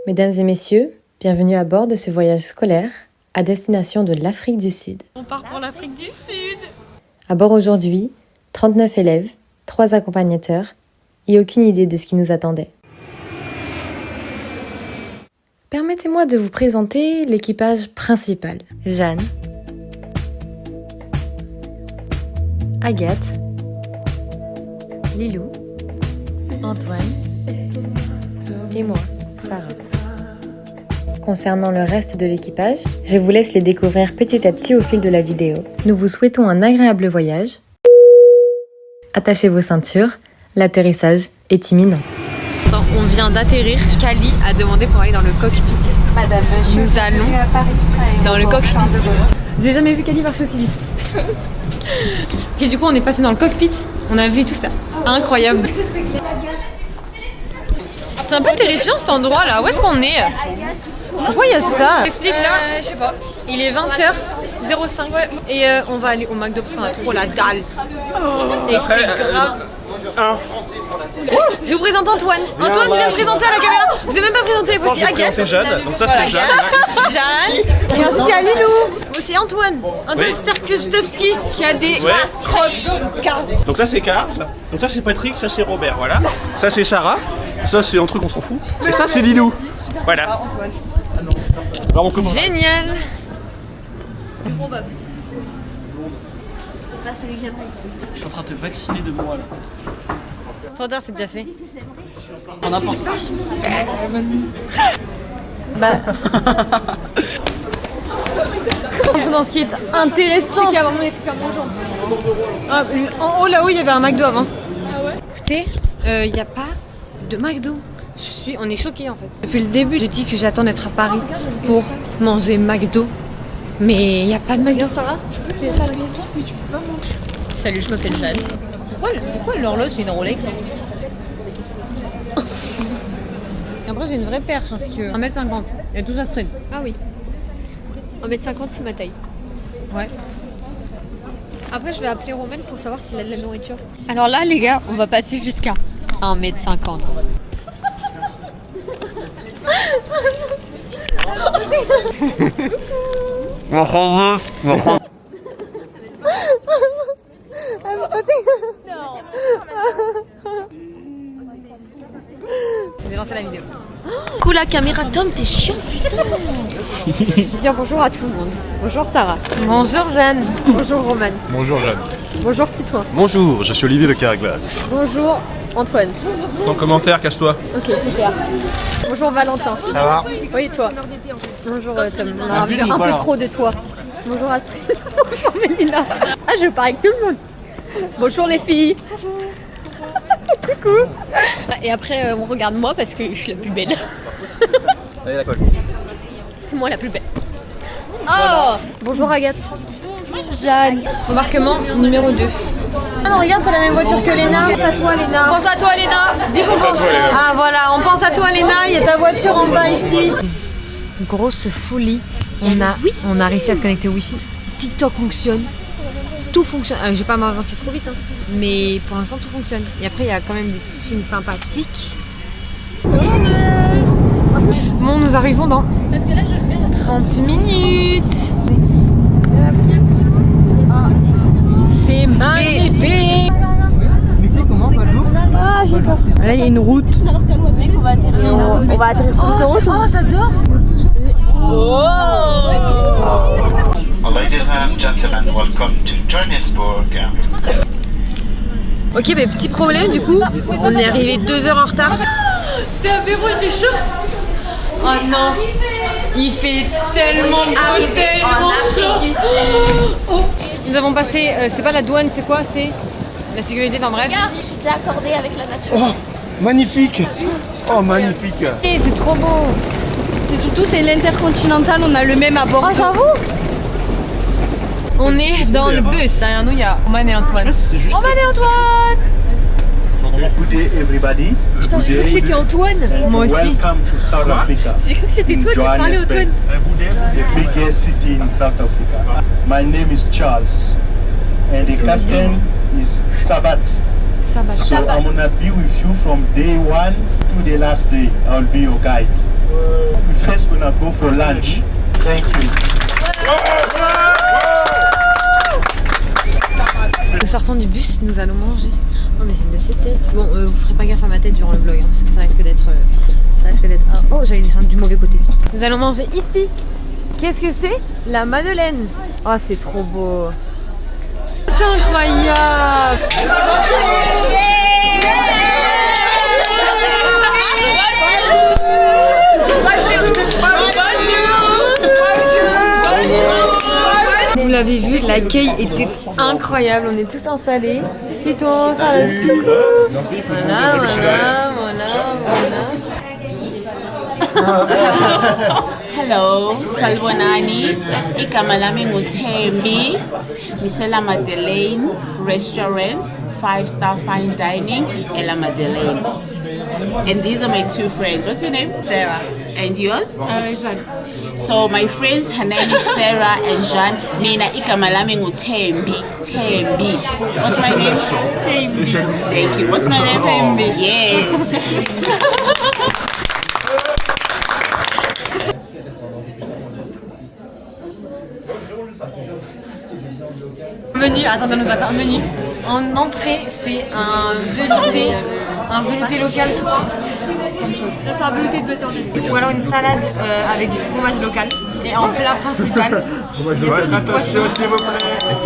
Mesdames et messieurs, bienvenue à bord de ce voyage scolaire à destination de l'Afrique du Sud. On part pour l'Afrique du Sud. À bord aujourd'hui, 39 élèves, 3 accompagnateurs et aucune idée de ce qui nous attendait. Permettez-moi de vous présenter l'équipage principal. Jeanne, Agathe, Lilou, Antoine et moi, Sarah. Concernant le reste de l'équipage, je vous laisse les découvrir petit à petit au fil de la vidéo. Nous vous souhaitons un agréable voyage. Attachez vos ceintures, l'atterrissage est imminent. Attends, on vient d'atterrir. Kali a demandé pour aller dans le cockpit. Madame, monsieur, nous allons à Paris, dans le cockpit. J'ai jamais vu Kali marcher aussi vite. Ok, du coup on est passé dans le cockpit, on a vu tout ça. Incroyable. C'est un peu terrifiant cet endroit là, où est-ce qu'on est? Pourquoi il y a ça? Explique là. Je sais pas. Il est 20h05 et on va aller au McDo parce qu'on a trop la dalle. Et que c'est grave. Je vous présente Antoine. Antoine vient de présenter à la caméra. Je vous ai même pas présenté. Voici Agathe. Jeanne. Donc ça c'est Jeanne. Jeanne. Et ensuite il y a Lilou. Voici Antoine. Antoine Sterkowski qui a des crocs. Donc ça c'est Karl. Donc ça c'est Patrick. Ça c'est Robert. Voilà. Ça c'est Sarah. Ça c'est un truc on s'en fout. Et ça c'est Lilou. Voilà. Alors on commence. Génial. Je suis en train de te vacciner de moi là. Trop tard, c'est déjà fait. On a Bah. Dans ce qui est intéressant, c'est qu'il y a vraiment des trucs à manger. En haut là-haut, il y avait un McDo avant. Ah ouais. Écoutez, il n'y a pas de McDo. On est choqués en fait. Depuis le début, je dis que j'attends d'être à Paris pour manger McDo. Mais il n'y a pas de McDo. Sarah, tu peux te faire la maison, mais tu peux pas manger. Salut, je m'appelle Jeanne. Pourquoi l'horloge c'est une Rolex? Après j'ai une vraie perche hein, si tu veux. 1m50, elle est tout astreinte. Ah oui. 1m50 c'est ma taille. Ouais. Après je vais appeler Romaine pour savoir s'il a de la nourriture. Alors là les gars, on va passer jusqu'à 1m50. Je vais lancer la vidéo. Coucou la caméra, Tom, t'es chiant, putain. Dire bonjour à tout le monde. Bonjour Sarah. Bonjour Jeanne. Bonjour Romane. Bonjour Jeanne. Bonjour Titouan. Bonjour, je suis Olivier Le Carglass. Bonjour Antoine. Sans commentaire, casse-toi. Ok, super. Bonjour Valentin. Ça va? Oui, toi. Bonjour Tom. On a vu un peu trop de toi. Bonjour Astrid. Bonjour Mélina. Ah, je parle avec tout le monde. Bonjour les filles. Coucou. Et après, on regarde moi parce que je suis la plus belle. Allez, la colle. C'est moi la plus belle. Oh. Bonjour Agathe. Bonjour Jeanne. Embarquement numéro 2. Ah non, regarde, c'est la même voiture que Léna. Pense à toi, Léna. Pense à toi, Léna. Dis qu'on pense. Ah voilà, on pense à toi, Léna. Il y a ta voiture en bas ici. Grosse folie. On a réussi à se connecter au Wi-Fi. TikTok fonctionne. Tout fonctionne. Je vais pas m'avancer trop vite, hein. Mais pour l'instant tout fonctionne. Et après, il y a quand même des petits films sympathiques. Bon, nous arrivons dans 30 minutes. C'est magnifique. Ah, j'ai peur. Là, il y a une route. On va atterrir sur l'autoroute. Oh, j'adore. Oh. Ladies and gentlemen, welcome to Johannesburg. Ok, mais petit problème du coup, on est arrivé 2 heures en retard. C'est apéro, il fait chaud. Oh non, Il fait tellement beau, tellement chaud. Nous avons passé, c'est pas la douane, c'est quoi? C'est la sécurité, enfin bref. Regarde, j'ai accordé avec la nature. Oh, magnifique. Oh, magnifique. Et c'est trop beau. C'est surtout, c'est l'Intercontinental, on a le même à bord. Ah, j'avoue. On est dans le bus. Derrière nous, il y a Oman et Antoine. Oman et Antoine. Good day, everybody. Putain, j'ai cru que c'était Antoine. Moi aussi. Welcome to South Africa. J'ai cru que c'était toi qui parlais, Antoine. The biggest city in South Africa. My name is Charles, and the captain is Sabat. So I'm gonna be with you from day 1 to the last day. I'll be your guide. We're first gonna go for lunch. Thank you. Nous sortons du bus, nous allons manger. Oh mais j'ai une de ces têtes. Bon, vous ferez pas gaffe à ma tête durant le vlog, hein, parce que ça risque d'être Oh, j'allais descendre du mauvais côté. Nous allons manger ici. Qu'est-ce que c'est? La madeleine. Oh, c'est trop beau. C'est incroyable. Vous l'avez vu, l'accueil était incroyable, on est tous installés. Tito, ça va. Voilà. Hello, Salbonani. Ikamalami Mutembi. Misela Madeleine Restaurant, 5-star fine dining, Ella Madeleine. And these are my two friends. What's your name? Sarah. And yours? Jeanne. So my friends, her name is Sarah and Jeanne. Mina Ikamalami Mutembi. Tembi. What's my name? Tembi. Thank you. What's my name? Tembi. Yes. Menu, attendez, on nous a fait un menu. En entrée, c'est un velouté local, je crois. Là, c'est un velouté de butternut. Ou alors une salade avec du fromage local. Et en plat principal, il y a soit du poisson,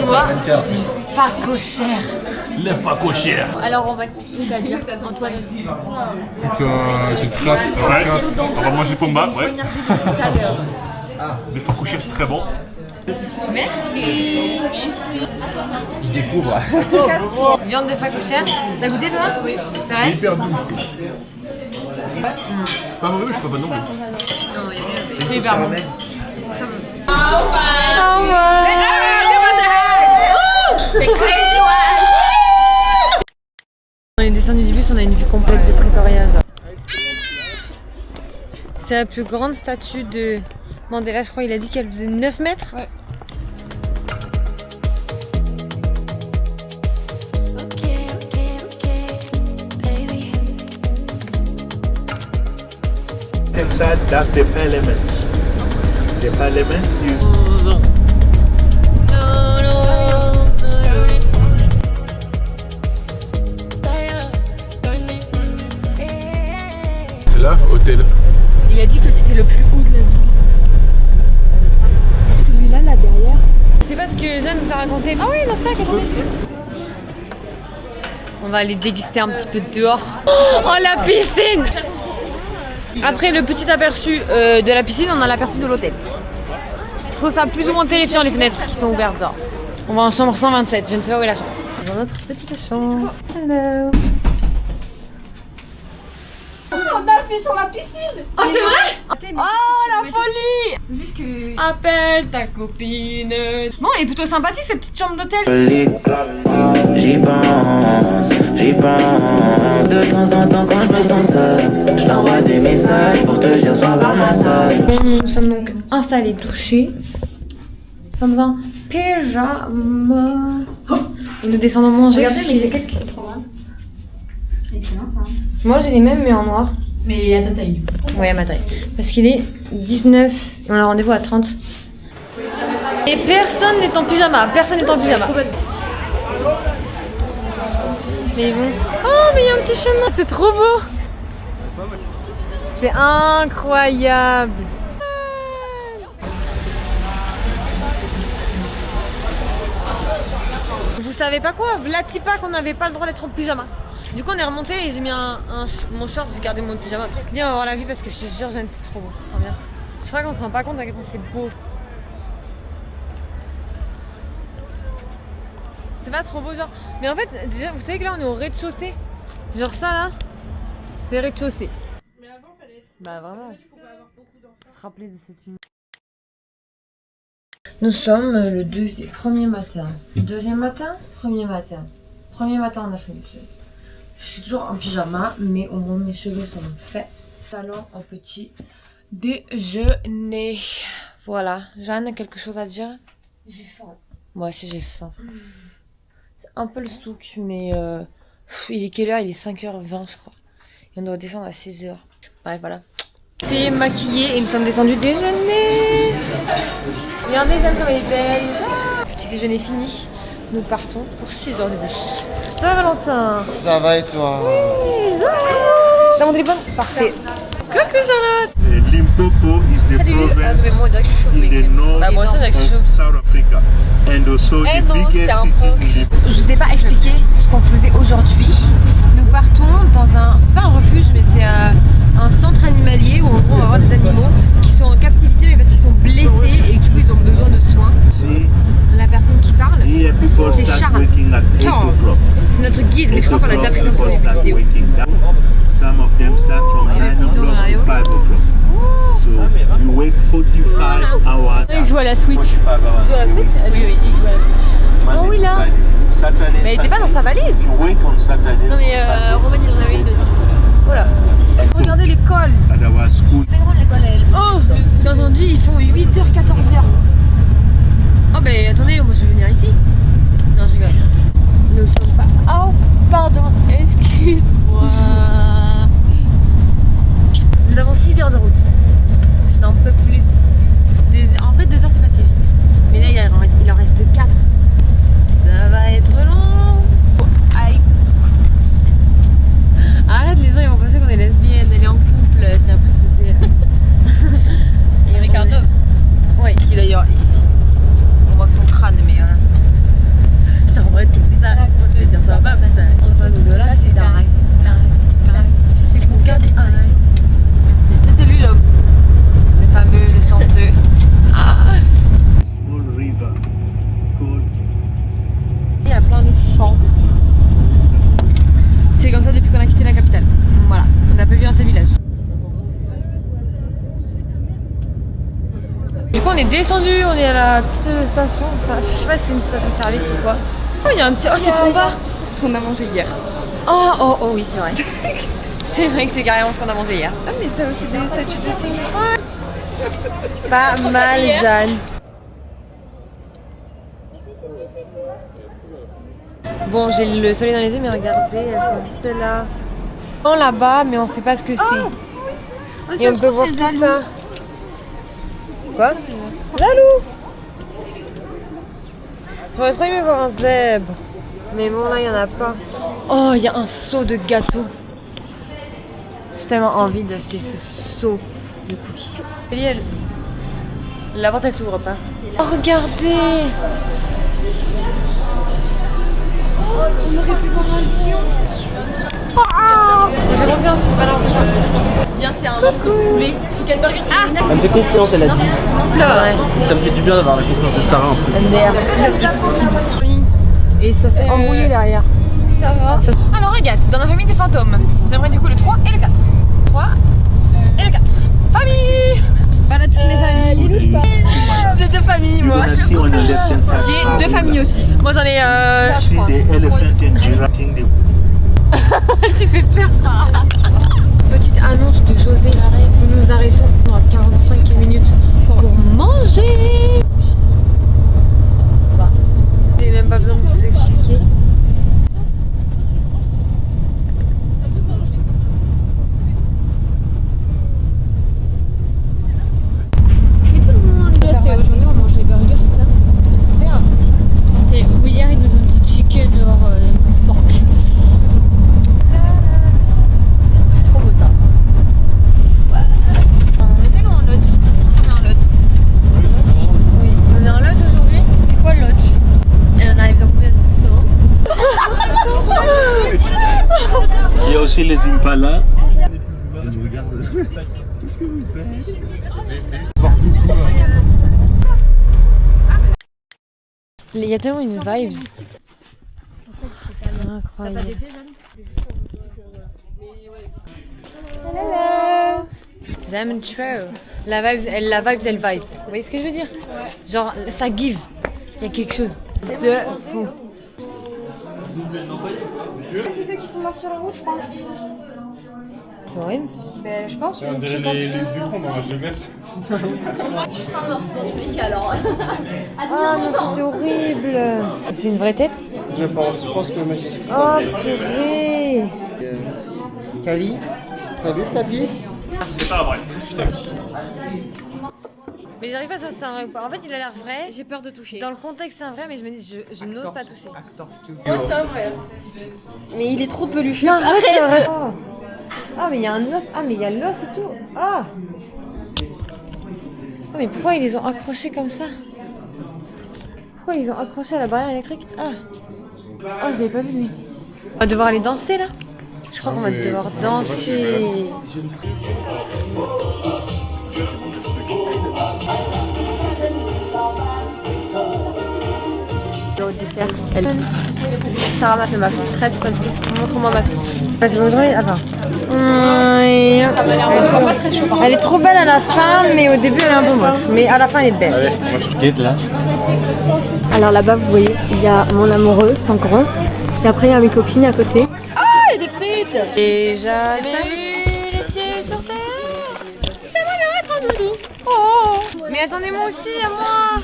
soit du facochère. Le facochère. Alors, on va tout à dire. Antoine aussi. J'ai très hâte. Ouais, on va manger Pomba, ouais. Le facochère, c'est très bon. Merci. Il découvre. Viande de facochère. T'as goûté toi? Oui. C'est vrai? Hyper doux. Pas mauvais, mais je suis pas bonne non plus. C'est hyper bon. C'est très bon. On est descendu du bus, on a une vue complète de Pretoria. C'est la plus grande statue de Mandela, je crois. Il a dit qu'elle faisait 9 mètres. Ouais. Inside, that's the parliament. The parliament is. C'est là, hôtel. Il a dit que c'était le plus haut de la ville. C'est celui-là, là derrière. C'est pas ce que Jeanne nous a raconté. Ah oui, non, ça, attendez. On va aller déguster un petit peu dehors. Oh, la piscine! Après le petit aperçu de la piscine, on a l'aperçu de l'hôtel. Je trouve ça plus ou moins terrifiant, les fenêtres qui sont ouvertes. Genre. On va en chambre 127, je ne sais pas où est la chambre. Dans notre petite chambre. Hello. On a vu sur la piscine. Oh, c'est vrai? Oh, la folie! Juste que... Appelle ta copine. Bon, elle est plutôt sympathique cette petite chambre d'hôtel. J'y pense. De temps en temps quand je me sens seul, je t'envoie des messages pour te dire sois pas ma seule. Nous sommes donc installés, touchés. Nous sommes en pyjama. Et nous descendons manger. Regardez, mais il y a quelques qui sont trop grands. Excellent ça. Moi j'ai les mêmes mais en noir. Mais à ta taille. Ouais, à ma taille. Parce qu'il est 19 et on a rendez-vous à 30. Et personne n'est en pyjama. Personne n'est en pyjama. Mais ils vont... Oh, mais il y a un petit chemin. C'est trop beau. C'est incroyable. Vous savez pas quoi? Vlatipa qu'on n'avait pas le droit d'être en pyjama. Du coup on est remonté et j'ai mis mon short, j'ai gardé mon pyjama. Viens, on va voir la vue parce que je te jure Jeanne c'est trop beau. Attends, viens. Je crois qu'on se rend pas compte à quel point c'est beau. C'est pas trop beau genre. Mais en fait, déjà, vous savez que là on est au rez-de-chaussée. Genre ça là, c'est le rez-de-chaussée. Mais avant fallait être... Bah vraiment. Se rappeler de cette nuit. Nous sommes le premier matin. Deuxième matin, premier matin. Premier matin en Afrique du Sud. Je suis toujours en pyjama, mais au moins mes cheveux sont faits. Allons au petit déjeuner. Voilà. Jeanne, quelque chose à dire? J'ai faim. Moi aussi j'ai faim. C'est un peu le souk, mais il est quelle heure? Il est 5h20 je crois. Et on doit descendre à 6h. Bref, voilà. Fait maquillée et nous sommes descendus déjeuner. Regardez Jeanne comme elle est belle. Petit déjeuner fini. Nous partons pour 6h de bus. Ça va Valentin? Ça va et toi? Oui, t'as mon téléphone? Parfait. Coucou Charlotte. Limpopo is the province in the north bah, moi aussi, of South Africa and also the biggest city in the... Je vous ai pas expliqué ce qu'on faisait aujourd'hui. Nous partons dans un... C'est pas un refuge mais c'est un centre animalier où en gros on va voir des animaux qui sont en captivité mais parce qu'ils sont blessés et du coup ils ont besoin de soins. La personne qui parle, c'est Charles. C'est notre guide mais je crois qu'on l'a déjà présenté dans une vidéo. Some of them start from 9 o'clock to 5 o'clock. So you wait 45 hours. Il joue à la Switch. Il joue à la Switch? Oui, oui, il joue à la Switch. Oh oui là. Mais il était pas dans sa valise. Non mais Roman il en avait une aussi. Voilà. Regardez l'école. C'est grande l'école elle. Oh, t'as entendu, ils font 8h, 14h. Oh ben attendez, moi je vais venir ici. Non je rigole. Nous sommes pas... Oh pardon, excuse-moi. Nous avons 6 heures de route. Je n'en peux plus. En fait 2 heures c'est passé vite. Mais là il en reste 4. Ça va être long. Aïe. Arrête, les gens ils vont penser qu'on est lesbienne. Elle est en couple, je tiens à préciser. Et avec un homme. Oui, qui est d'ailleurs ici. On voit que son crâne, mais voilà. Je t'envoie tout ça. Je vais te dire ça va, mais ça. En face de là, c'est dingue. C'est ce qu'on garde. C'est lui l'homme. Le fameux, le chanceux. Ah. Il y a plein de champs. C'est comme ça depuis qu'on a quitté la capitale. Voilà, on n'a pas vu un seul village. Du coup on est descendu, on est à la petite station, je sais pas si c'est une station de service ou quoi. Oh il y a un petit... Oh c'est Pumba. C'est ce qu'on a mangé hier. Oh oui c'est vrai. C'est vrai que c'est carrément ce qu'on a mangé hier. Ah mais t'as aussi des statues de singe. Pas mal Jeanne. Bon j'ai le soleil dans les yeux mais regardez, elles sont juste là. Oh là-bas mais on sait pas ce que c'est. Et on peut voir tout ça. Quoi? Lalou! J'aurais trop aimé voir un zèbre. Mais bon là il y en a pas. Oh il y a un seau de gâteau. J'ai tellement envie d'acheter ce seau de cookies. La porte elle s'ouvre pas. Oh regardez! Oh, on aurait pu voir un lion. Ça fait confiance, faut pas leur dire. Bien, c'est un morceau de poulet. Chicken burger. Ah! Elle me fait confiance, elle a dit. Ça me fait du bien d'avoir la confiance de Sarah un peu. Et ça s'est embrouillé derrière. Ça va. Alors regarde, dans la famille des fantômes, j'aimerais du coup le 3 et le 4. 3 et le 4. Famille! Voilà toutes mes familles. J'ai 2 familles moi. J'ai 2 familles aussi. Moi j'en ai 3. Tu fais peur ça. Petite annonce de José. Nous nous arrêtons dans 45 minutes pour manger. J'ai même pas besoin de vous expliquer. Aujourd'hui on mange les burgers, c'est ça? C'est oui, hier ils nous ont dit chicken or pork. C'est trop beau ça. Ouais. On était loin en lodge. On est en lodge. Oui. On est en lodge aujourd'hui. C'est quoi le lodge? Et on arrive dans combien de temps? Il y a aussi les impalas. Qu'est-ce que vous faites? C'est juste partout. Il y a tellement une vibe. C'est incroyable. Hello. J'aime trop. La vibes, elle vibe. Vous voyez ce que je veux dire? Genre, ça give. Il y a quelque chose de fou. C'est ceux qui sont morts sur la route, je crois. C'est horrible. Ben, je pense. On dirait les deux cons dans la jeunesse. Tu seras mort dans tous les cas alors. Ah non, ça c'est horrible. C'est une vraie tête? Je pense que le magicien. Oh purée. Kali, t'as vu le tapis? C'est pas vrai, je t'avoue. Mais j'arrive pas à savoir si c'est un vrai ou pas. En fait, il a l'air vrai. J'ai peur de toucher. Dans le contexte, c'est un vrai, mais je me dis, je n'ose pas toucher. Ouais, c'est un vrai. Mais il est trop peluche. Non, arrête. Oh. Ah, mais il y a un os. Ah, mais il y a l'os et tout. Ah. Oh, mais pourquoi ils les ont accrochés comme ça? Pourquoi ils les ont accrochés à la barrière électrique? Ah. Oh, je l'avais pas vu lui. On va devoir aller danser là? Je crois qu'on va devoir danser. Au dessert. Sarah m'a fait ma petite tresse, vas-y. Montre-moi ma petite tresse. Vas-y, montre-moi. Attends. Elle est trop belle à la fin, mais au début elle est un peu moche. Mais à la fin elle est belle. Allez, moi je skate là. Alors là-bas, vous voyez, il y a mon amoureux, en grand. Et après, il y a mes copines à côté. Ah, il y a des frites. Et jamais eu les pieds sur terre. C'est moi là, trop doudou. Oh. Mais attendez-moi aussi, à moi.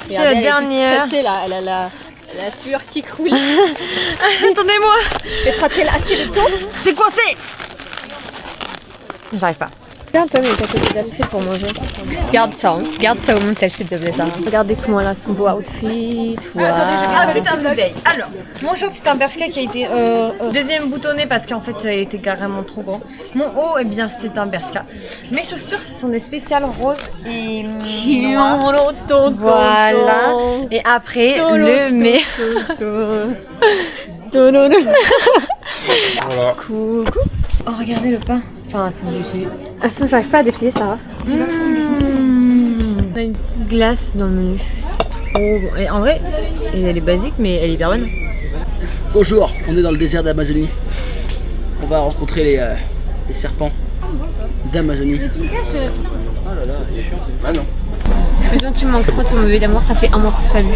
C'est la dernière. Elle là, elle a la sueur qui coule. Attendez-moi. Petra-t-elle assez le temps? T'es coincé. J'arrive pas. Regarde toi, mais t'as côté d'Astrid pour manger. Garde ça au montage s'il te plaît, ça. Regardez comment elle a son beau outfit. Ah putain, today. Alors, mon short c'est un Bershka qui a été deuxième boutonné parce qu'en fait ça a été carrément trop grand. Mon haut, eh bien c'est un Bershka. Mes chaussures ce sont des spéciales roses et noires. Voilà. Et après le mais. Voilà. Coucou. Oh regardez le pain. Enfin c'est du. Attends, j'arrive pas à déplier ça. On a une petite glace dans le menu. C'est trop bon. Et en vrai, elle est basique mais elle est hyper bonne. Bonjour, on est dans le désert d'Amazonie. On va rencontrer les serpents d'Amazonie. Mais tu me caches, putain. Oh là là, elle est chiante. Ah non. Je me souviens, tu me manques trop de son bébé d'amour, ça fait un mois qu'on s'est pas vu.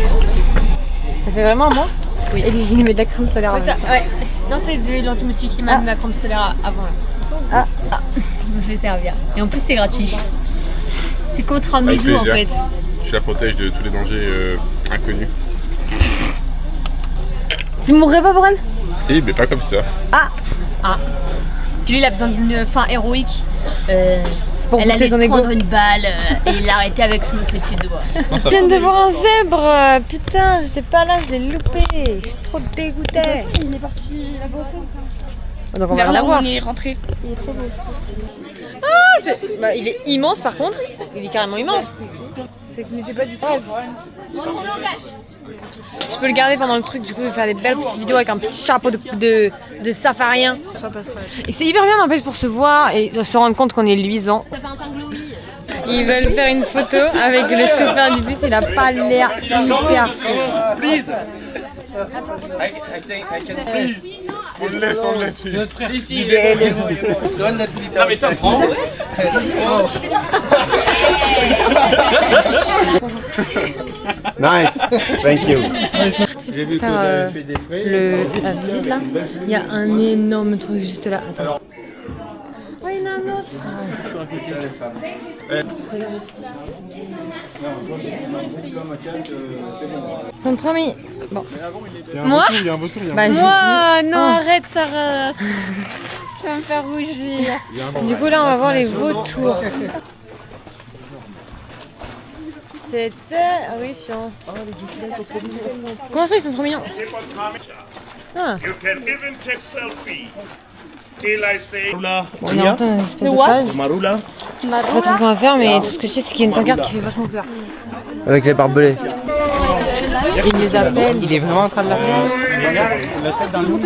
Ça fait vraiment un mois? Oui. Et il met de la crème solaire. Ouais, ça, ouais. Non, c'est de l'huile anti-moustique qui m'a mis ma crème solaire avant là. Ah. Je me fais servir. Et en plus, c'est gratuit. C'est contre un Avec bisou en plaisir. fait. Je la protège de tous les dangers inconnus. Tu mourrais pas pour elle? Si, mais pas comme ça. Ah. Ah. Lui, il a besoin d'une fin héroïque. Pour elle allait son se égo. prendre une balle et il l'a arrêté avec son petit doigt. Non, ça Je viens de voir un zèbre. Putain, j'étais pas là, je l'ai loupé. Je suis trop dégoûtée. Il est parti là-bas. Donc on va la voir. On est rentré. Il est trop beau. Ah, bah, il est immense par contre. Il est carrément immense. C'est que n'était pas du tout. Je peux le garder pendant le truc, du coup je vais faire des belles petites vidéos avec un petit chapeau de safarien. Et c'est hyper bien n'empêche pour se voir et se rendre compte qu'on est luisant. Ça fait un teint glowy. Ils veulent faire une photo avec le chauffeur du bus, il a pas l'air hyper Please. On le laisse, on le laisse. Ici, libérez-les. Donne notre vie. Non mais t'as prends. Nice, thank you. parti pour faire la visite là. Il y a un énorme truc juste là. Attends. Oh, il y en a un autre. Ils sont trop mis. Bon. Moi? Il y a un vautour, il y a un Bah, Moi, non, Oh. arrête Sarah. Tu vas me faire rougir. Du coup là on va voir les vautours. C'est terrifiant. Comment ça ils sont trop mignons? Ah. You can even take selfie. Till I say On est en train d'une espèce de page. Marula. Je sais pas trop ce qu'on va faire mais tout ce que je sais c'est qu'il y a une pancarte qui fait vachement peur. Avec les barbelés. Il les appelle. Il est vraiment en train de la faire. La tête d'un loup.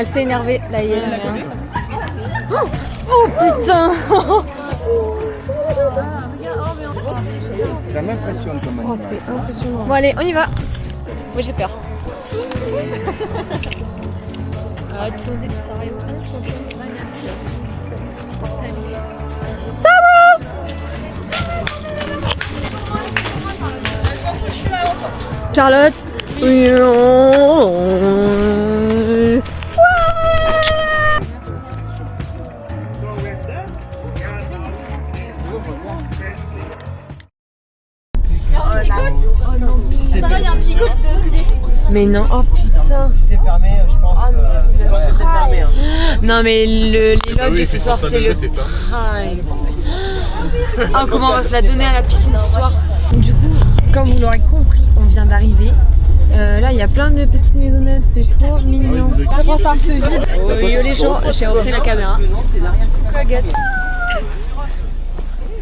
Elle s'est énervée, la hyène. Oh putain. Ça m'impressionne comme animal. Oh, c'est impressionnant. Bon allez, on y va. Moi j'ai peur. Ça va. Charlotte. Mais non, oh putain. Si c'est fermé, je pense que c'est fermé. Hein. Non mais les lodges ce soir c'est le prime. Oh comment on va se la donner à la piscine ce soir. Du coup, comme vous l'aurez compris, on vient d'arriver. Là il y a plein de petites maisonnettes, c'est trop mignon. Je pense ça se vide. Oui les gens, j'ai repris la caméra. Coucou Agathe.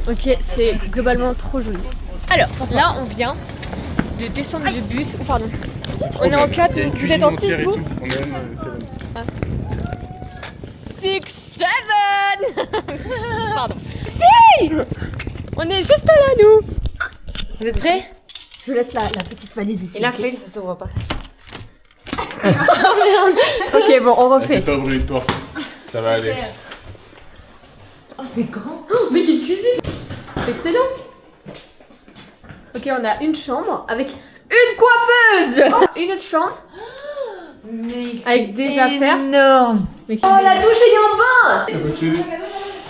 Ok, c'est globalement trop joli. Alors là on vient de descendre du bus. Oh pardon. On est en 4, vous êtes en 6 vous? On est en 7. 6, 7. Pardon. Si. On est juste là nous. Vous êtes prêts? Je laisse la petite valise ici. Et la feuille, ça s'ouvre pas. Oh merde. Ok bon on refait. C'est pas ouvrir une porte. Ça va aller. Oh c'est grand. Oh mais quelle cuisine. C'est excellent. Ok on a une chambre avec une coiffeuse. Une autre chambre. Avec des affaires. Énorme. Oh la douche est en bas.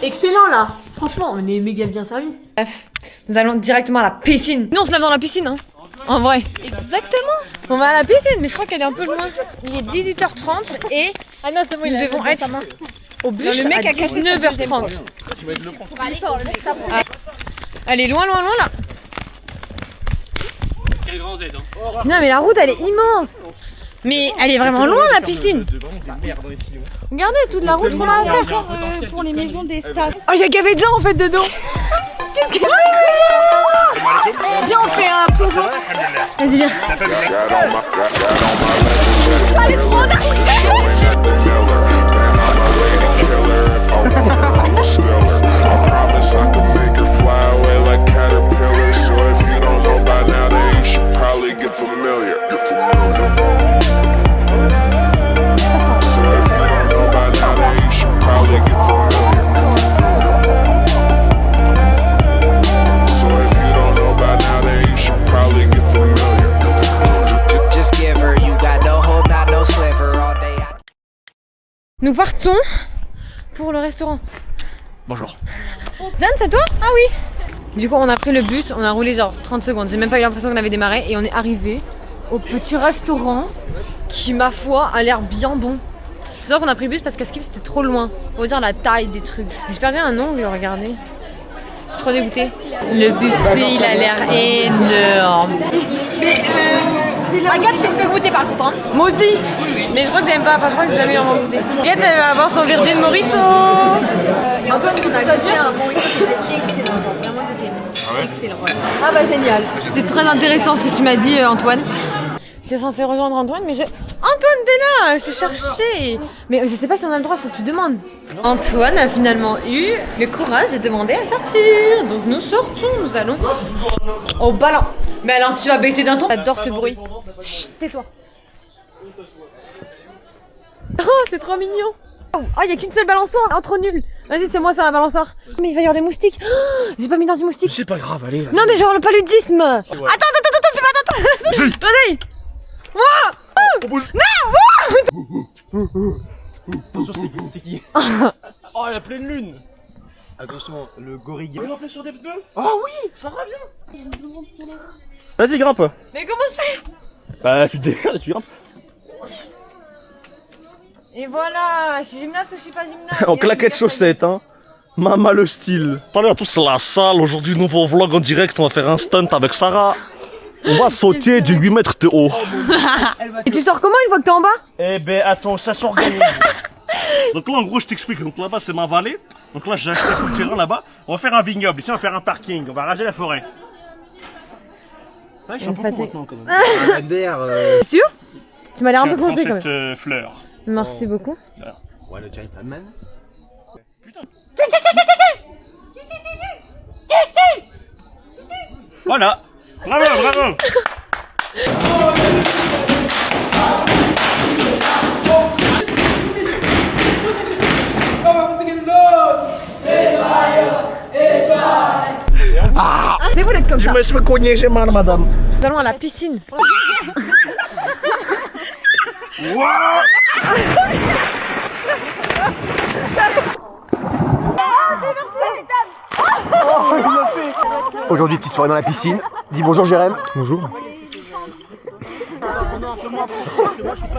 Excellent là. Franchement on est méga bien servis. Bref, nous allons directement à la piscine. Nous on se lave dans la piscine hein. En vrai. Exactement. On va à la piscine mais je crois qu'elle est un peu loin. Il est 18h30 et ah non, c'est bon, nous devons être au bus le mec à 9h30. Allez loin loin loin là. Quel grand Z hein. Non mais la route elle est immense. Mais elle est vraiment loin la piscine. Regardez toute la route qu'on a à faire pour les maisons des stades. Oh il y a gavé de gens en fait dedans. Qu'est-ce qu'il y a? Viens on fait un plongeon. Vas-y viens. Allez trop Nous partons pour le restaurant. Bonjour. Jeanne, c'est toi? Ah oui. Du coup, on a pris le bus, on a roulé genre 30 secondes. J'ai même pas eu l'impression qu'on avait démarré et on est arrivé au petit restaurant qui, ma foi, a l'air bien bon. Faut savoir qu'on a pris le bus parce qu'à Skip c'était trop loin. Faut dire la taille des trucs. J'ai perdu un ongle, regardez. Je suis trop dégoûtée. Le buffet, il a l'air énorme. Agathe, tu me fais goûter par contre. Hein. Moi aussi. Mais je crois que j'aime pas, enfin je crois que j'ai jamais vraiment goûté. Agathe elle va avoir son Virgin Mojito. Et Antoine, on a goûté un mojito qui était excellent. Vraiment, c'était excellent. Ouais. Ah bah génial. C'était très intéressant ce que tu m'as dit Antoine. J'étais censée rejoindre Antoine mais Antoine t'es là, je cherchais. Mais je sais pas si on a le droit, faut que tu demandes. Antoine a finalement eu le courage de demander à sortir. Donc nous sortons, nous allons au ballon. Mais alors tu vas baisser d'un ton. J'adore ce bruit. Chut, tais-toi. Oh c'est trop mignon. Oh il y a qu'une seule balançoire, trop nul. Vas-y c'est moi sur la balançoire. Mais il va y avoir des moustiques. Oh, j'ai pas mis d'anti-moustiques. C'est pas grave, allez. Non mais genre le paludisme. Attends, vas-y. Wow. Non. Attention, c'est qui? Oh, la pleine lune. Attention, le gorille. On est sur des pneus. Oh oui, ça revient. Vas-y, grimpe. Mais comment je fais? Bah, tu te décales et tu grimpes. Et voilà, je suis gymnaste ou je suis pas gymnaste? En claquette chaussettes, hein. Mama le style. Salut à tous, c'est la salle. Aujourd'hui, nouveau vlog en direct. On va faire un stunt avec Sarah. On va sauter de 8 mètres de haut. Et tu sors comment une fois que t'es en bas? Eh ben attends, ça s'organise. Donc là en gros je t'explique, donc là-bas c'est ma vallée. Donc là j'ai acheté tout le terrain là-bas. On va faire un vignoble, ici on va faire un parking, on va raser la forêt. Ouais, je suis un peu con maintenant quand même. Sûr? Tu m'as l'air un peu coincé quand même. Cette fleur. Merci beaucoup. Ouais, le gentleman. Putain. Voilà. Bravo, bravo. C'est vous d'être comme ça. Je me suis cogné, j'ai mal, madame. Nous allons à la piscine. Aujourd'hui, petite soirée dans la piscine. Dis bonjour, Jérém. Bonjour.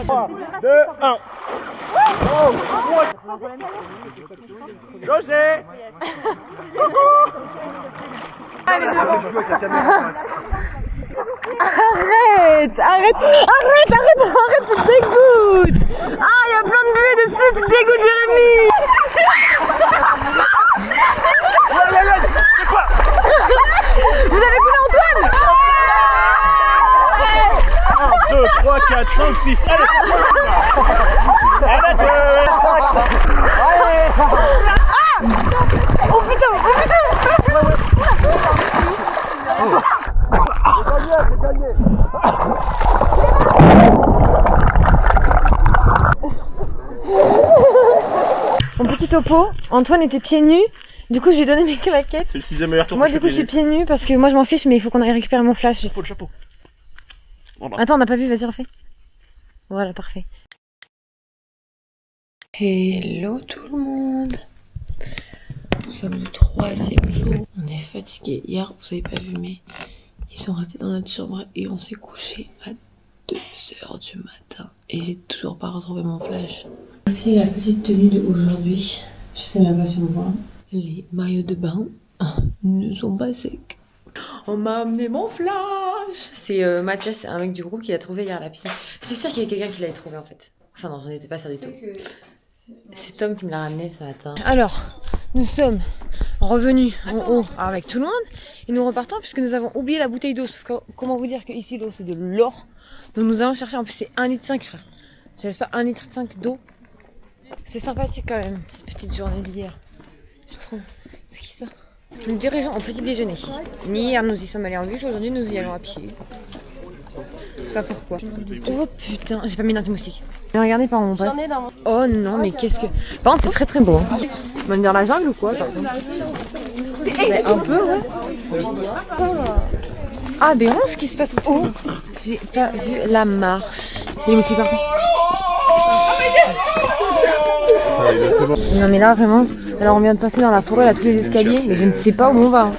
3, 2, 1. José. Arrête, tu te dégoûtes. Ah, il y a plein de buées dessus, tu te dégoûtes, Jérémy. C'est quoi? Vous avez coulé Antoine? 1, 2, 3, 4, 5, 6. Allez. Arrête. Allez. Oh putain. Mon petit topo, Antoine était pieds nus, du coup je lui ai donné mes claquettes. C'est le 6e meilleur tour. Moi du coup je suis pieds nus parce que moi je m'en fiche mais il faut qu'on aille récupérer mon flash. Faut le chapeau. Voilà. Attends, on n'a pas vu, vas-y refais. Voilà, parfait. Hello tout le monde. Nous sommes le 3e jour. On est fatigué. Hier, vous avez pas vu, mais ils sont restés dans notre chambre et on s'est couché à 2h du matin. Et j'ai toujours pas retrouvé mon flash. Voici la petite tenue d'aujourd'hui. Je sais même pas si on voit. Les maillots de bain ne sont pas secs. On m'a amené mon flash. C'est Mathias, c'est un mec du groupe qui l'a trouvé hier à la piscine. Je suis sûre qu'il y avait quelqu'un qui l'avait trouvé en fait. Enfin non, j'en étais pas sûre du tout. C'est Tom qui me l'a ramené ce matin. Alors, nous sommes revenus en haut avec tout le monde et nous repartons puisque nous avons oublié la bouteille d'eau. Comment vous dire que ici l'eau c'est de l'or. Donc nous allons chercher, en plus c'est 1,5 litre frère. J'espère 1,5 litre d'eau. C'est sympathique quand même, cette petite journée d'hier. Je trouve. C'est qui ça? Nous dirigeons au petit déjeuner. Hier nous y sommes allés en bus, aujourd'hui nous y allons à pied. C'est pas pourquoi. Oh putain, j'ai pas mis d'anti-moustique. Regardez par où on passe. Oh non, mais qu'est-ce que... Par contre c'est très très beau. Hein. On va venir la jungle ou quoi par exemple? Un peu ouais. Ah mais vraiment ce qui se passe. Oh, j'ai pas vu la marche. Il est moustique partout. Non mais là vraiment, alors on vient de passer dans la forêt là tous les escaliers, mais je ne sais pas où on va. Hein.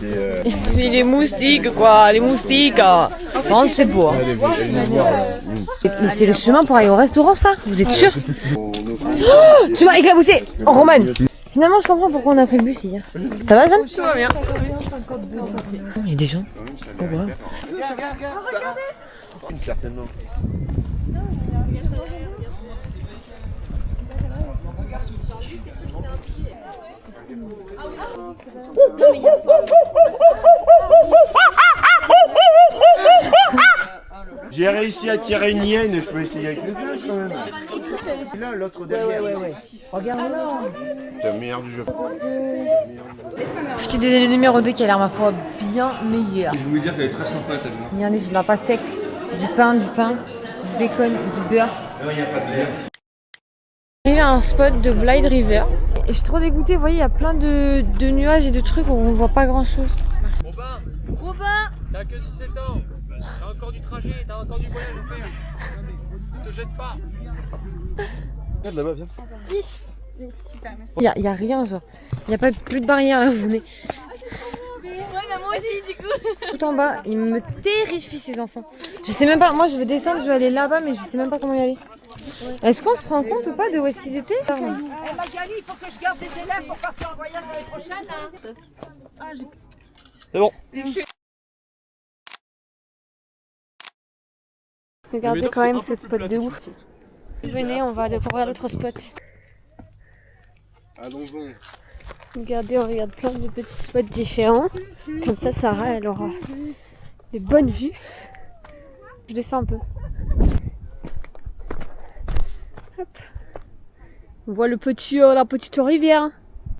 Mais les moustiques quoi, les moustiques. Vraiment c'est beau. Hein. Mais c'est le chemin pour aller au restaurant ça, vous êtes sûr? Oh, tu m'as éclaboussé en romane. Finalement je comprends pourquoi on a pris le bus hier. Ça va Jeanne? Tout va bien. Il y a des gens. Oh wow. Certainement. J'ai réussi à tirer une hyène, je peux essayer avec le flash quand même. Là, l'autre derrière. Ouais. Regarde là. C'est le meilleur du jeu. Je te disais le numéro 2 qui a l'air ma foi bien meilleur. Je voulais dire qu'elle est très sympa tellement. Regardez, j'ai de la pastèque, du pain, du bacon, du beurre. Il n'y a pas de verre. Arrivé à un spot de Blind River. Et je suis trop dégoûtée, vous voyez, il y a plein de nuages et de trucs où on voit pas grand chose. Robin, t'as que 17 ans, t'as encore du trajet, t'as encore du voyage à faire. Ne te jette pas. Regarde là-bas, viens. Super, merci. Il y a rien, genre. Il n'y a pas plus de barrière là où on est. Ouais, bah moi aussi, du coup. Tout en bas, ils me terrifient ces enfants. Je sais même pas, moi je veux descendre, je veux aller là-bas, mais je sais même pas comment y aller. Est-ce qu'on se rend compte ou pas de où est-ce qu'ils étaient? Magali, il faut que je garde des élèves pour partir en voyage l'année prochaine. Hein. C'est bon. Regardez quand même ce spot de ouf. Venez, on va découvrir l'autre spot. Allons-y. Regardez, on regarde plein de petits spots différents. Comme ça, Sarah, elle aura des bonnes vues. Je descends un peu. Hop. On voit le petit, la petite rivière.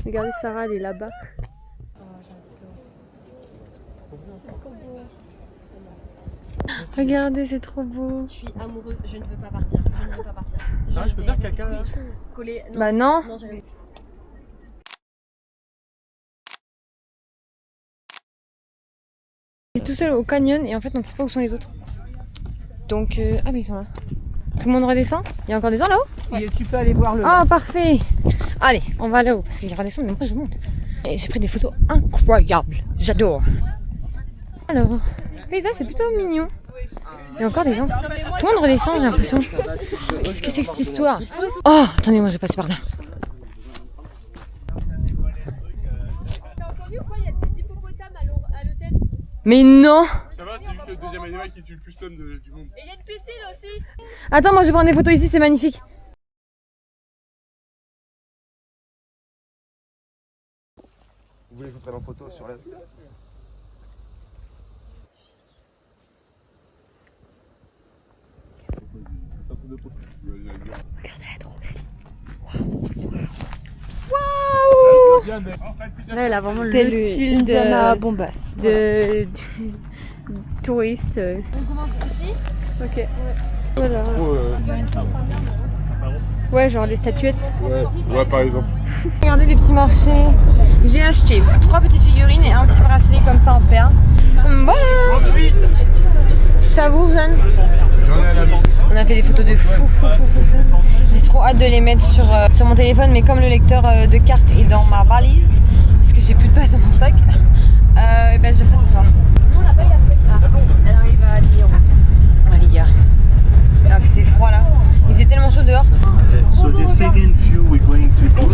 Regardez, Sarah, elle est là-bas. Regardez, c'est trop beau. Je suis amoureuse, je ne veux pas partir. Je ne veux pas partir. Ah, je peux faire caca là. Coller. Non. Bah non. Non, j'avais. On est tout seul au canyon et en fait on ne sait pas où sont les autres. Donc ah mais ils sont là. Tout le monde redescend? Il y a encore des gens là-haut? Oui, tu peux aller voir le. Ah parfait. Allez, on va là-haut parce qu'il y aura des descendre mais moi je monte. Et j'ai pris des photos incroyables. J'adore. Alors, le paysage c'est plutôt mignon. Il y a encore des gens. Tout le monde redescend, j'ai l'impression. Qu'est-ce que c'est que cette histoire? Oh, attendez, moi je vais passer par là. T'as entendu quoi? Il y a des hippopotames à l'hôtel. Mais non! Ça va, c'est juste le deuxième animal qui tue le plus l'homme du monde. Et il y a une piscine aussi. Attends, moi je vais prendre des photos ici, c'est magnifique. Vous voulez que je vous prenne en photo sur la... Regardez, elle est trop belle. Waouh! Là, elle a vraiment le style Indiana de Bombas. de touriste. On commence ici. Ok. Voilà. Ouais, genre les statuettes. Ouais, par exemple. Regardez les petits marchés. J'ai acheté 3 petites figurines et un petit bracelet comme ça en perles. Voilà! Ça vous, Jeanne? On a fait des photos de fou. J'ai trop hâte de les mettre sur mon téléphone, mais comme le lecteur de cartes est dans ma valise, parce que j'ai plus de place dans mon sac, ben je le ferai ce soir. Nous, on n'a pas eu Afrique. Ah bon? Elle arrive à Lyon. Ah les gars. Ah, c'est froid là. Il faisait tellement chaud dehors. So the second view we're going to do is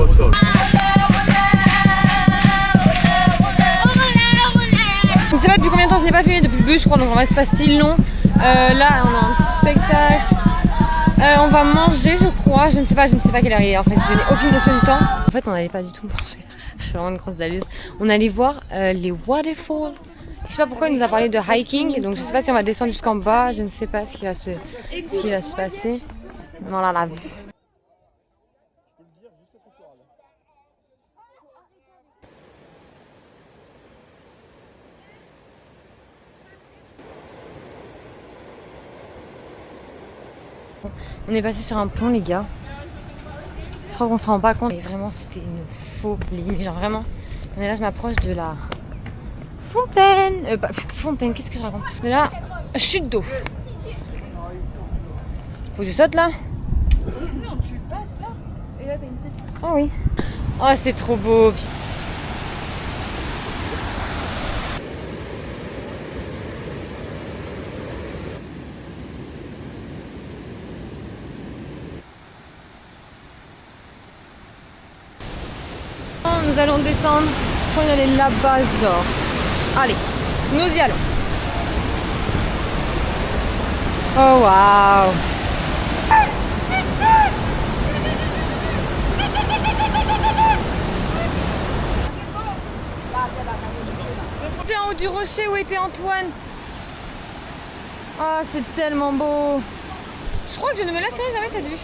called. Je ne sais pas depuis combien de temps je n'ai pas filmé depuis le bus, je crois, donc en vrai c'est pas si long. Là on a un petit spectacle. On va manger je crois, je ne sais pas quelle heure il est en fait, je n'ai aucune notion du temps. En fait on n'allait pas du tout manger, je suis vraiment une grosse dalleuse. On allait voir les waterfalls. Je sais pas pourquoi il nous a parlé de hiking, donc je sais pas si on va descendre jusqu'en bas, je ne sais pas ce qui va se passer. Voilà la vue. On est passé sur un pont les gars. Je crois qu'on se rend pas compte. Et vraiment c'était une folie. Mais genre vraiment. Et là je m'approche de la fontaine. Fontaine, qu'est-ce que je raconte? De la chute d'eau. Faut que je saute là? Non, tu passes là. Et là, t'as une tête. Ah oui. Oh c'est trop beau. Nous allons descendre pour y aller là-bas, genre. Allez, nous y allons. Oh waouh. T'es en haut du rocher, où était Antoine? Oh, c'est tellement beau. Je crois que je ne me lasserai jamais de cette vue.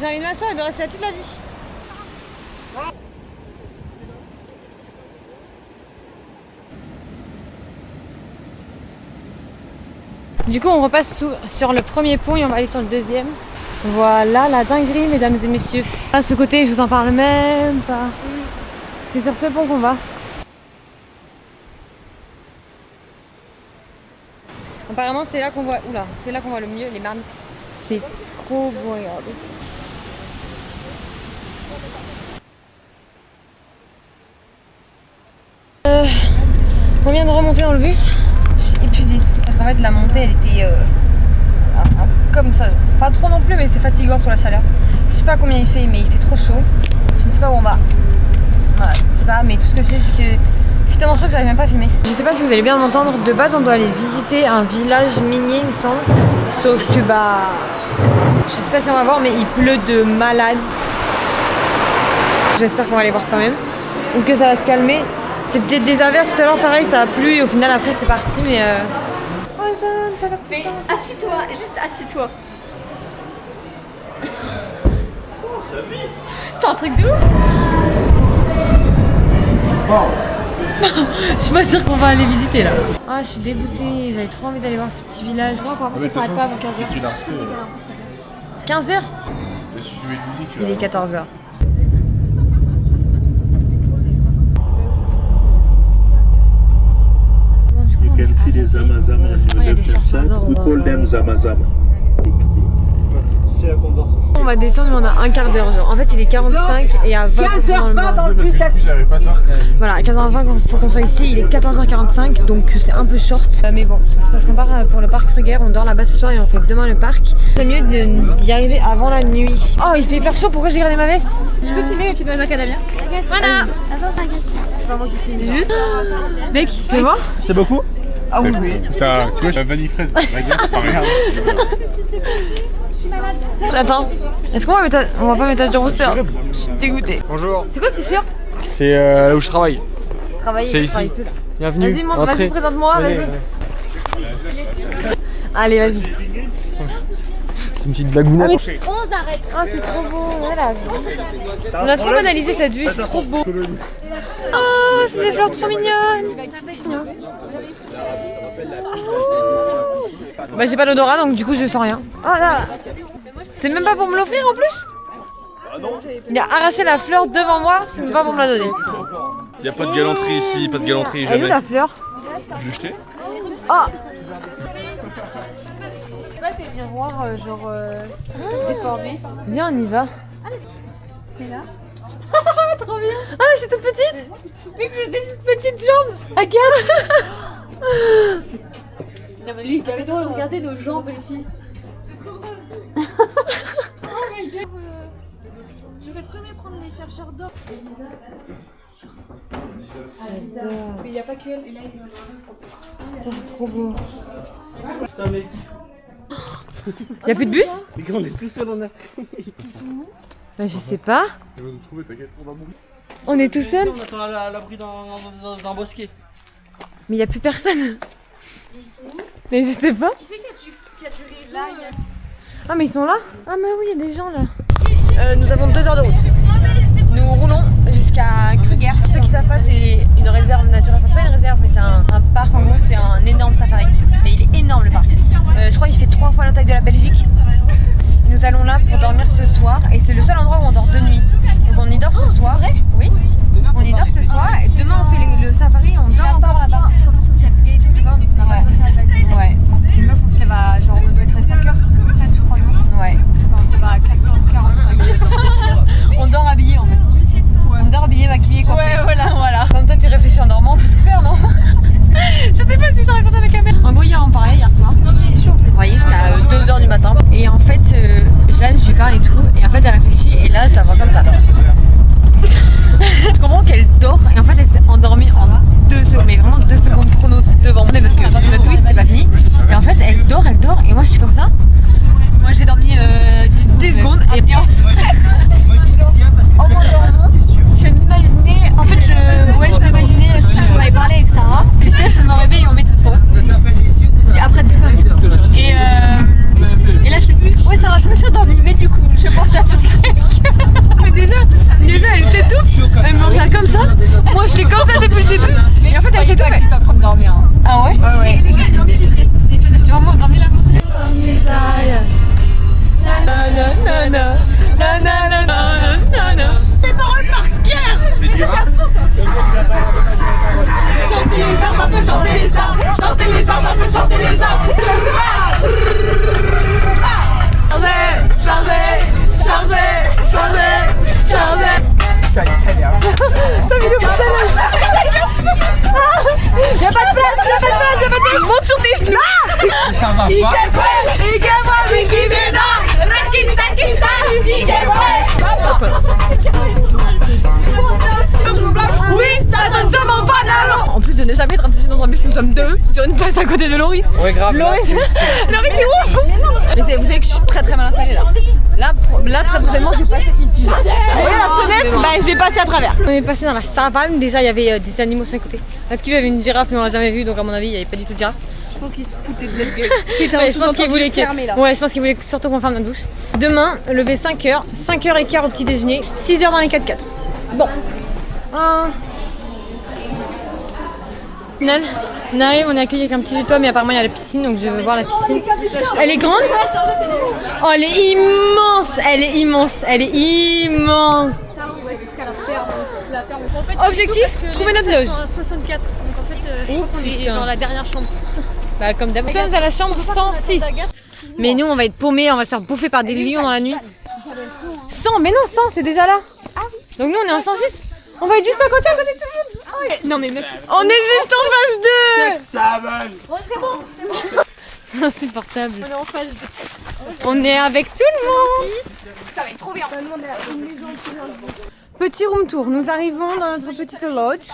J'ai envie de m'asseoir et de rester là toute la vie. Du coup on repasse sur le premier pont et on va aller sur le deuxième. Voilà la dinguerie mesdames et messieurs. À ce côté je vous en parle même pas. C'est sur ce pont qu'on va. Apparemment c'est là qu'on voit. Oula, c'est là qu'on voit le mieux les marmites. C'est trop beau, regardez. On vient de remonter dans le bus. Je suis épuisée. Parce qu'en fait la montée elle était comme ça. Pas trop non plus mais c'est fatigant sur la chaleur. Je sais pas combien il fait mais il fait trop chaud. Je ne sais pas où on va. Voilà, je ne sais pas mais tout ce que je sais c'est que il fait tellement chaud que j'arrive même pas à filmer. Je sais pas si vous allez bien m'entendre. De base on doit aller visiter un village minier il me semble. Sauf que bah je sais pas si on va voir mais il pleut de malade. J'espère qu'on va aller voir quand même. Ou que ça va se calmer. C'était des averses tout à l'heure pareil ça a plu et au final après c'est parti mais Mais assis-toi, juste assis-toi. C'est un truc de ouf. Je suis pas sûre qu'on va aller visiter là. Ah, je suis dégoûtée, j'avais trop envie d'aller voir ce petit village. Non, par contre, ça s'arrête pas avant 15h. 15h. Il est 14h. You can see the Zamazam on your left hand side. We call them Zamazam. On va descendre mais on a un quart d'heure genre. En fait il est 45 et à 20 15h20 dans le bus. Voilà, à 15h20 il faut qu'on soit ici, il est 14h45 donc c'est un peu short. Mais bon, c'est parce qu'on part pour le parc Kruger, on dort là-bas ce soir et on fait demain le parc. C'est mieux d'y arriver avant la nuit. Oh il fait hyper chaud, pourquoi j'ai gardé ma veste? Tu peux filmer le film de macadamia? Voilà. Attends, t'inquiète. C'est pas moi qui filme. Juste. Mec, tu veux voir? C'est beaucoup? Ah oui. Putain, tu vois, j'ai la vanille fraise. Regarde, c'est pas rien. Attends, est-ce qu'on va pas mettre à du rousseur? Je suis dégoûtée. Bonjour. C'est quoi ce t-shirt? C'est là où je travaille. C'est ici. Bienvenue. Vas-y, présente-moi, vas-y. Allez, vas-y. C'est une petite blagounette. On arrête. Ah, c'est trop beau, voilà. On a trop banalisé cette vue, c'est trop beau. Oh, c'est des fleurs trop mignonnes. Bah, j'ai pas d'odorat donc du coup je sens rien. Oh là. C'est même pas pour me l'offrir en plus? Il a arraché la fleur devant moi, c'est même pas pour me la donner. Il y a pas de galanterie ici, pas de galanterie Elle est où jamais. la fleur? Je l'ai jeté. Oh. Tu vois, tes miroirs genre déformés. Viens, on y va. T'es là? Trop bien. Ah, je suis toute petite. Mec, j'ai des petites jambes. Agathe. Non mais lui, t'avais drôle, regardez nos jambes les filles. Je vais trop bien prendre les chercheurs d'or. Mais il n'y a pas que elle. Et là, il y a ça c'est trop beau. Y'a plus de bus? Mais on est tout seul en Afrique. Ils sont où? Bah je sais pas. Elle va nous trouver, t'inquiète, on va mourir. On est tout seul? On attend à l'abri dans un bosquet. Mais y'a plus personne. Ils sont où? Mais je sais pas. Qui c'est qui a du réseau? Ah mais ils sont là? Ah mais oui, il y a des gens là. Nous avons 2 heures de route. Nous roulons jusqu'à Kruger. Ceux qui savent pas, c'est une réserve naturelle. Enfin, c'est pas une réserve, mais c'est un parc. En gros, c'est un énorme safari. Mais il est énorme le parc. Je crois qu'il fait 3 fois la taille de la Belgique. Et nous allons là pour dormir ce soir. Et c'est le seul endroit où on dort de nuit. Donc on y dort ce soir. Oui. On y dort ce soir. Et demain on fait le safari. On dort encore là-bas. Parce qu'en plus on se lève gay et tout demain. Ouais. Les meufs on se lève à genre on doit être à 5h après je crois non. Ouais. On se lève à 4h45. On dort habillé en fait. Ouais. On dort habillé, maquillé, coiffé. Ouais voilà. Comme toi tu réfléchis en dormant, on peut tout faire non? Je sais pas si je raconte à la caméra. En gros hier on parlait hier soir. Vous voyez jusqu'à 2h du matin. Et en fait Jeanne je lui parle et tout. Et en fait elle réfléchit et là je la vois comme ça. Je comprends qu'elle dort et en fait elle s'est endormie en 2 secondes. Mais vraiment 2 secondes chrono devant moi parce que le twist c'était pas fini. Et en fait elle dort et moi je suis comme ça. Moi j'ai dormi 10 secondes et en m'endormant, je m'imaginais, en fait je m'imaginais ce dont on avait parlé avec Sarah. Et tu sais, je me réveille et on met tout faux. C'est après 10 minutes. Et là je fais, ouais Sarah, je me suis endormie, mais du coup je pensais à tout ce truc. Mais déjà elle s'étouffe, elle me regarde comme ça. Moi j'étais comme ça depuis le début. Et en fait elle s'étouffe. J'étais en train de dormir. Ah ouais? Ouais. Je me suis vraiment endormie là. Tes paroles par cœur. C'est du rap. Sortez les armes à feu, sortez les armes. Sortez les armes à feu, sortez les armes. T'as mis le Y'a pas de place. Je monte sur tes genoux. Ça va pas. Oui, ça donne ça mon fan. En plus de ne jamais être attaché dans un bus, nous sommes 2 sur une place à côté de Loris. Ouais grave. Loris c'est ouf. Mais vous savez que je suis très mal installée là. Là très prochainement je vais passer ici. Vous voyez la fenêtre? Bah je vais passer à travers. On est passé dans la savane, déjà il y avait des animaux sur les côtés. Parce qu'il y avait une girafe mais on l'a jamais vue donc à mon avis il n'y avait pas du tout de girafe. pense qu'il se foutait de notre gueule. Ouais, je pense qu'il voulait ouais, je pense qu'il voulait surtout qu'on ferme notre bouche. Demain, lever 5h, 5h15 au petit déjeuner, 6h dans les 4x4. Bon. Final, on arrive, on est accueilli avec un petit jus de pomme et apparemment il y a la piscine, donc je veux voir la piscine. Elle est grande? Oh, elle est immense! Elle est immense! Elle est immense! Ça, on va jusqu'à la ferme. En fait, objectif, trouver notre loge. 64, donc en fait, je crois qu'on est dans la dernière chambre. Bah comme d'hab. Nous sommes à la chambre 106. Mais nous on va être paumés, on va se faire bouffer par des lions dans la nuit. 100, mais non 100 c'est déjà là. Donc nous on est en 106. On va être juste à côté de tout le monde. Non mais meuf, on est juste en phase 2. Oh, c'est bon. C'est insupportable. On est en phase 2. On est avec tout le monde. Ça va être trop bien. Petit room tour, nous arrivons dans notre petite lodge.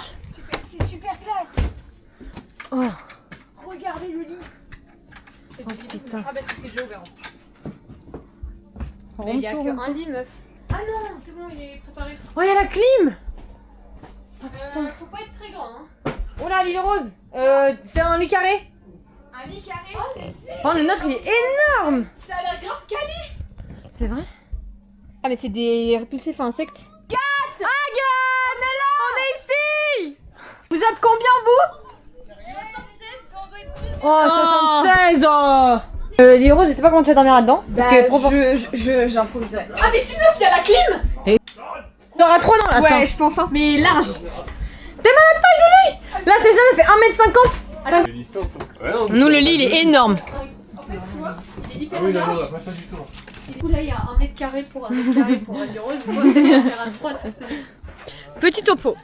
C'est super classe. Oh. Regardez le lit. C'est Oh putain. Ah bah c'était déjà ouvert. Room Mais il y a tour, qu'un lit meuf. Ah non, c'est bon, il est préparé. Oh, il y a la clim. Faut pas être très grand hein. Oh là, l'île rose. C'est un lit carré. Un lit carré. Oh, le nôtre il est énorme. Ça a l'air grave quali. C'est vrai? Ah mais c'est des répulsifs à insectes. Agathe! On est là! On est ici! Vous êtes combien vous? 76, oh 76! Oh l'île rose, je sais pas comment tu vas dormir là-dedans. Parce que j'improviserai. Ah mais sinon il y a la clim. Il y aura 3 dans la ouais, je pense hein. Mais large. T'es malade taille de lit? Là c'est jeune, elle fait 1m50. Nous le lit il est énorme. En fait tu vois, il est hyper large. Du coup là il y a 1 mètre carré pour 1 mètre carré pour un rose. Moi je vais faire à 3 sur ça. Petit topo.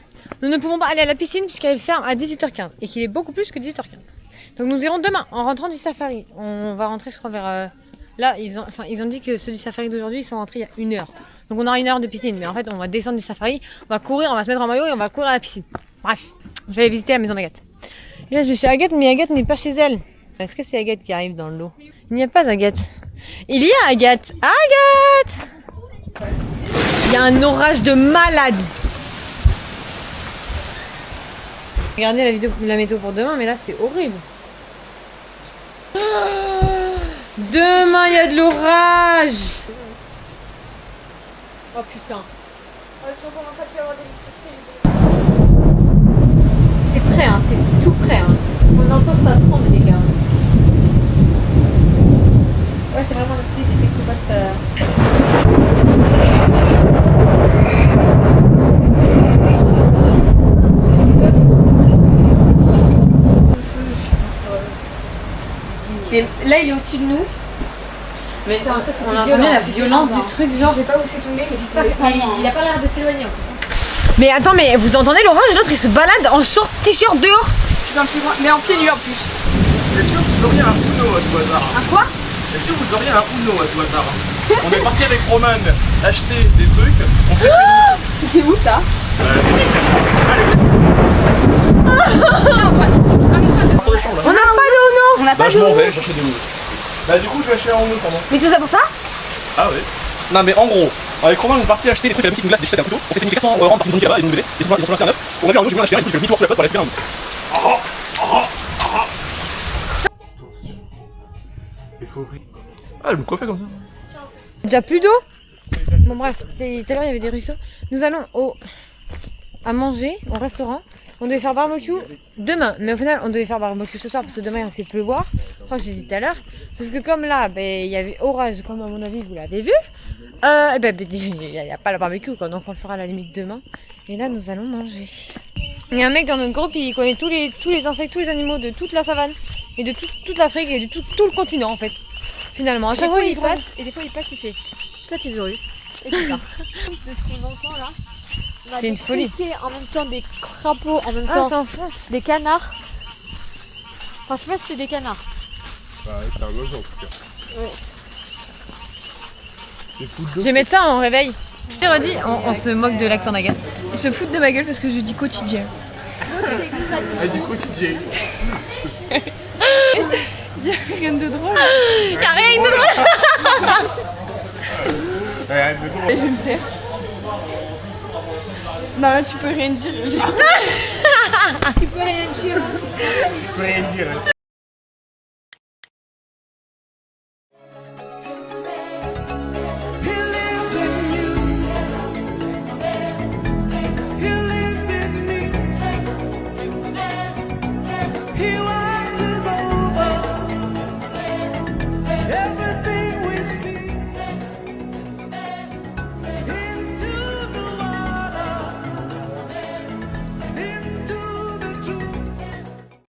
Nous ne pouvons pas aller à la piscine puisqu'elle ferme à 18h15 et qu'il est beaucoup plus que 18h15. Donc nous irons demain en rentrant du safari. On va rentrer je crois vers... Là ils ont dit que ceux du safari d'aujourd'hui ils sont rentrés il y a 1 heure. Donc on aura 1 heure de piscine, mais en fait on va descendre du safari, on va courir, on va se mettre en maillot et on va courir à la piscine. Bref, je vais aller visiter la maison d'Agathe. Et là je vais chez Agathe, mais Agathe n'est pas chez elle. Est-ce que c'est Agathe qui arrive dans l'eau? Il n'y a pas Agathe. Il y a Agathe. Agathe! Il y a un orage de malade. Regardez la vidéo, la météo pour demain, mais là c'est horrible. Demain il y a de l'orage. Oh putain. Si on commence à plus avoir d'électricité, c'est prêt, hein, c'est tout prêt. Hein. Parce qu'on entend que ça tremble, les gars. Ouais, c'est vraiment notre idée que pas ça. Et là, il est au-dessus de nous. Mais attends, ça, on a entendu la violence du truc, genre. Je sais pas où c'est tombé, mais il a pas l'air de s'éloigner en plus. Mais attends, mais vous entendez l'orage? L'autre il se balade en short t-shirt dehors. Mais en pieds nus en plus. Est-ce que vous auriez un Uno à tout hasard? Un quoi? Est-ce que vous auriez un Uno à tout hasard? On est parti avec Roman acheter des trucs. On s'est fait. C'était où ça? On n'a pas de Uno. On n'a pas de Je m'en Uno. vais chercher des Uno. Bah du coup je vais acheter un Uno pendant. Mais tout ça pour ça? Ah ouais. Non mais en gros, avec Romain on est parti acheter des trucs à la boutique, une glace, des chutes à un couteau. On s'est fait 400 € partie de là-bas et de nous lever. Ils sont lancés un 9. On a vu un Uno, j'ai bien acheté un, j'ai mis tour sur la pote pour aller faire un. Il faut ouvrir. Ah elle me coiffait comme ça. Déjà plus d'eau. Bon bref, tout à l'heure il y avait des ruisseaux. Nous allons à manger au restaurant. On devait faire barbecue demain, mais au final on devait faire barbecue ce soir parce que demain il risquait de pleuvoir. Je crois que j'ai dit tout à l'heure. Sauf que comme là, il y avait orage, comme à mon avis vous l'avez vu, il n'y a pas le barbecue quoi, donc on le fera à la limite demain. Et là nous allons manger. Il y a un mec dans notre groupe, il connaît tous les insectes, tous les animaux de toute la savane et de toute l'Afrique et de tout le continent en fait. Finalement, à chaque fois il passe et des fois il passe, il fait Platysaurus. Et tout ça. De ce qu'on entend là. C'est une folie. En même temps des crapauds, en même Ah, temps c'est en France. des canards. Enfin, je sais pas si c'est des canards. Bah, c'est un oiseau en tout cas. Ouais. Je vais mettre ça en réveil. J'ai redit, on se moque de l'accent d'Agathe. Ils se foutent de ma gueule parce que je dis quotidien. Elle dit quotidien. Y'a rien de drôle. Y'a rien de drôle. Et je vais me taire. Non, là tu peux rien dire. Tu peux rien dire. Tu peux rien dire.